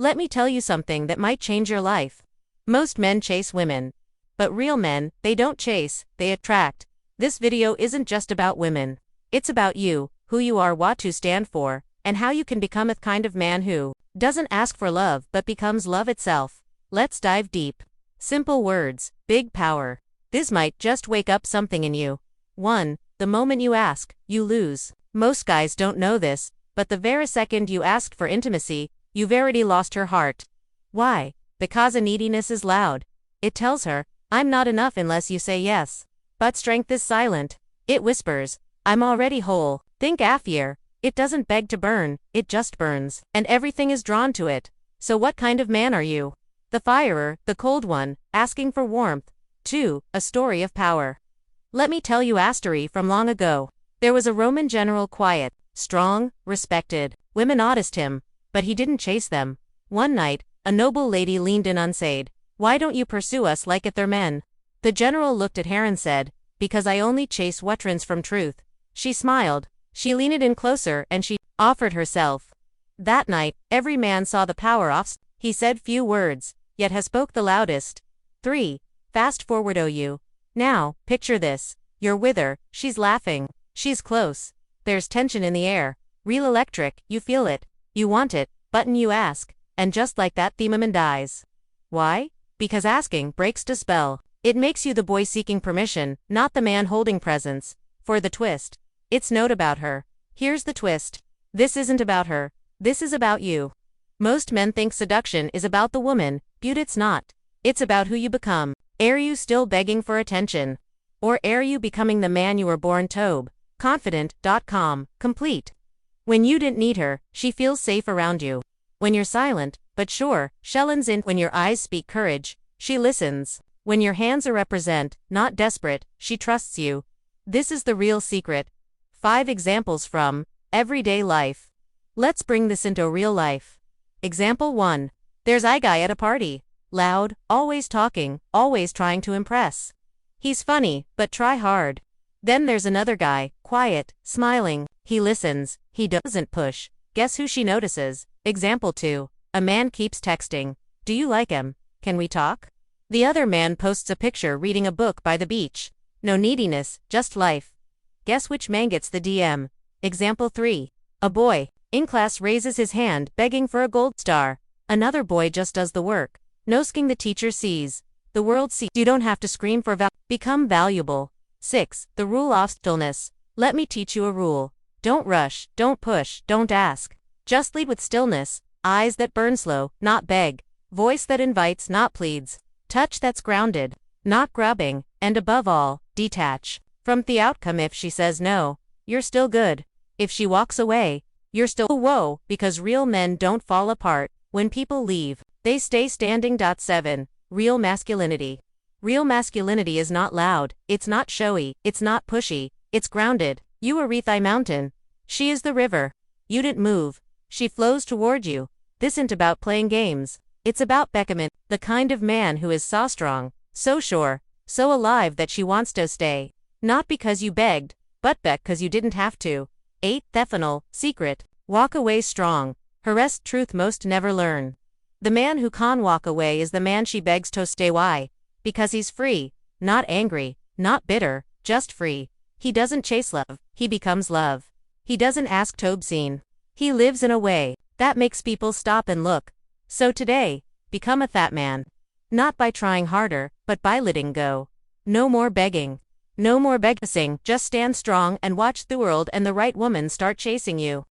Let me tell you something that might change your life. Most men chase women. But real men, they don't chase, they attract. This video isn't just about women. It's about you, who you are, what to stand for, and how you can become a kind of man who doesn't ask for love but becomes love itself. Let's dive deep. Simple words, big power. This might just wake up something in you. 1. The moment you ask, you lose. Most guys don't know this, but the very second you ask for intimacy, you've already lost her heart. Why? Because a neediness is loud. It tells her, I'm not enough unless you say yes. But strength is silent. It whispers, I'm already whole. Think affair. It doesn't beg to burn, it just burns. And everything is drawn to it. So what kind of man are you? The firer, the cold one, asking for warmth. 2. A story of power. Let me tell you a story from long ago. There was a Roman general, quiet, strong, respected. Women noticed him, but he didn't chase them. One night, a noble lady leaned in and said, Why don't you pursue us like other men? The general looked at her and said, Because I only chase what runs from truth. She smiled. She leaned in closer and she offered herself. That night, every man saw the power of. He said few words, yet has spoke the loudest. 3. Fast forward you. Now, picture this. You're with her, she's laughing. She's close. There's tension in the air. Real electric, you feel it. You want it, button you ask. And just like that the woman dies. Why? Because asking breaks the spell. It makes you the boy seeking permission, not the man holding presents. For the twist. It's not about her. Here's the twist. This isn't about her. This is about you. Most men think seduction is about the woman, but it's not. It's about who you become. Are you still begging for attention? Or are you becoming the man you were born to? Confident, calm, complete. When you didn't need her, she feels safe around you. When you're silent, but sure, Shellens in. When your eyes speak courage, she listens. When your hands are represent, not desperate, she trusts you. This is the real secret. 5 examples from everyday life. Let's bring this into real life. Example 1. There's a guy at a party. Loud, always talking, always trying to impress. He's funny, but try hard. Then there's another guy, quiet, smiling. He listens, he doesn't push. Guess who she notices? Example 2. A man keeps texting. Do you like him? Can we talk? The other man posts a picture reading a book by the beach. No neediness, just life. Guess which man gets the DM? Example 3. A boy in class raises his hand begging for a gold star. Another boy just does the work. No sking the teacher sees. The world sees. You don't have to scream for become valuable. 6. The rule of stillness. Let me teach you a rule. Don't rush, don't push, don't ask. Just lead with stillness. Eyes that burn slow, not beg. Voice that invites, not pleads. Touch that's grounded, not grabbing. And above all, detach from the outcome. If she says no, you're still good. If she walks away, you're still whoa, because real men don't fall apart when people leave. They stay standing. 7. Real masculinity. Real masculinity is not loud, it's not showy, it's not pushy, it's grounded. You are thy mountain. She is the river. You didn't move. She flows toward you. This isn't about playing games. It's about becoming the kind of man who is so strong, so sure, so alive that she wants to stay. Not because you begged, but because you didn't have to. 8. Thefanal, secret. Walk away strong. Harassed truth most never learn. The man who can walk away is the man she begs to stay. Why? Because he's free, not angry, not bitter, just free. He doesn't chase love, he becomes love. He doesn't ask to be seen. He lives in a way that makes people stop and look. So today, become a that man. Not by trying harder, but by letting go. No more begging. No more begging. Just stand strong and watch the world and the right woman start chasing you.